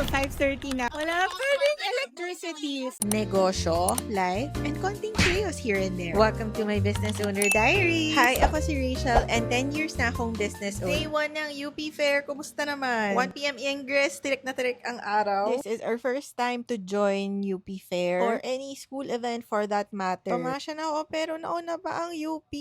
5:30 na. Wala pa rin electricity. Negosyo, life, and konting chaos here and there. Welcome to my Business Owner Diary. Hi, ako si Rachel and 10 years na akong business owner. Day 1 ng UP Fair, kumusta naman? 1 p.m. Ingress, tirik na tirik ang araw. This is our first time to join UP Fair or any school event for that matter. Pamasya na ako pero nauna pa ang UP.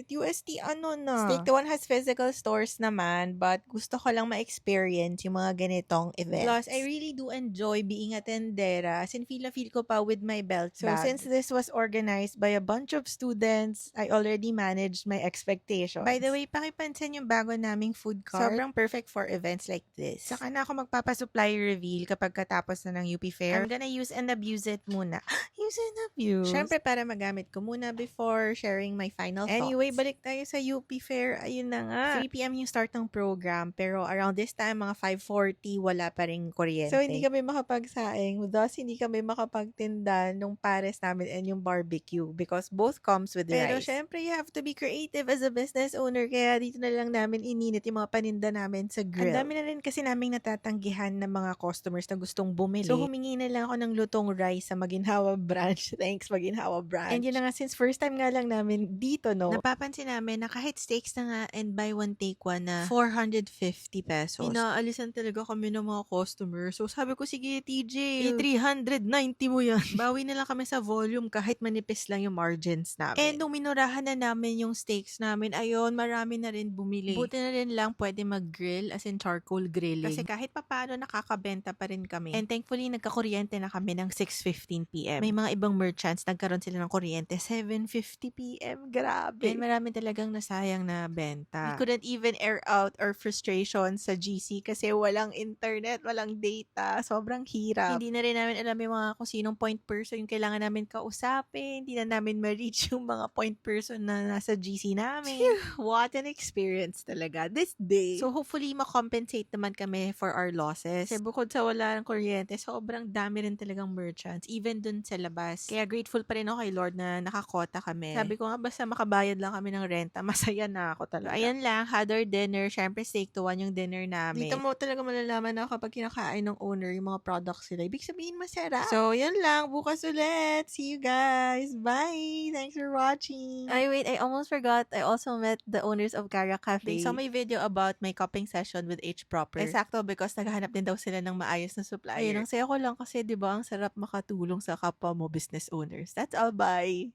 UST ano na? Stake the One has physical stores naman, but gusto ko lang ma-experience yung mga ganitong events. Plus, I really do enjoy being a tendera as in feel ko pa with my belt So, bag. since Since this was organized by a bunch of students, I already managed my expectations. By the way, pakipansin yung bago naming food cart. Sobrang perfect for events like this. Saka na ako magpapasupply reveal kapag katapos na ng UP Fair. I'm gonna use and abuse it muna. Use and abuse? Syempre, para magamit ko muna before sharing my final thoughts. Anyway, balik tayo sa UP Fair. Ayun na nga. 3 p.m. yung start ng program, pero around this time, mga 5:40, wala pa rin kuryente. So, hindi kami makapagsaing. Thus, hindi kami makapagtinda nung pares namin and yung barbecue because both comes with Pero rice. syempre, you have to be creative as a business owner, kaya dito na lang namin ininit yung mga paninda namin sa grill. Ang dami na rin kasi naming natatanggihan ng mga customers na gustong bumili. So, humingi na lang ako ng lutong rice sa Maginhawa branch. Thanks, Maginhawa branch. And yun na nga, since first time nga lang namin dito, no? Napapansin namin na kahit steaks na nga and buy one take one na 450 pesos. Inaalisan talaga kami ng mga customers. So, sabi ko, sige, TJ, 390 mo yan. Bawi na lang kami sa volume kahit manipis lang yung margins namin. And nung minurahan na namin yung steaks namin, ayun, marami na rin bumili. Buti na rin lang pwede mag-grill as in charcoal grilling. Kasi kahit papano nakakabenta pa rin kami. And thankfully, nagkakuryente na kami ng 6:15 p.m. May mga ibang merchants, nagkaroon sila ng kuryente 7:50 p.m. Grabe. And marami talagang nasayang na benta. We couldn't even air out our frustration sa GC kasi walang internet, walang data. Sobrang hirap. Hindi na rin namin alam yung mga kung sinong point person yung kailangan namin kausapin. Hindi na namin ma-reach yung mga point person na nasa GC namin. What an experience talaga this day. So hopefully makompensate naman kami for our losses. Kasi bukod sa wala ng kuryente, sobrang dami rin talagang merchants. Even dun sa labas. Kaya grateful pa rin ako kay Lord na nakakota kami. Sabi ko nga basta makabayad lang kami ng renta, masaya na ako talaga. Ayan lang, had our dinner. Syempre steak to one yung dinner namin. Dito mo talaga malalaman na kapag kinakain ng owner yung mga products nila. Ibig sabihin masarap. So, yun lang. Bukas ulit. See you guys. Bye. Thanks for watching. Ay, wait. I almost forgot. I also met the owners of Cara They Cafe. saw my video about my cupping session with H Proper. Exacto, because naghahanap din daw sila ng maayos na supplier. Ayun, ang saya ko lang kasi 'di ba ang sarap makatulong sa kapwa mo business owners. That's all. Bye.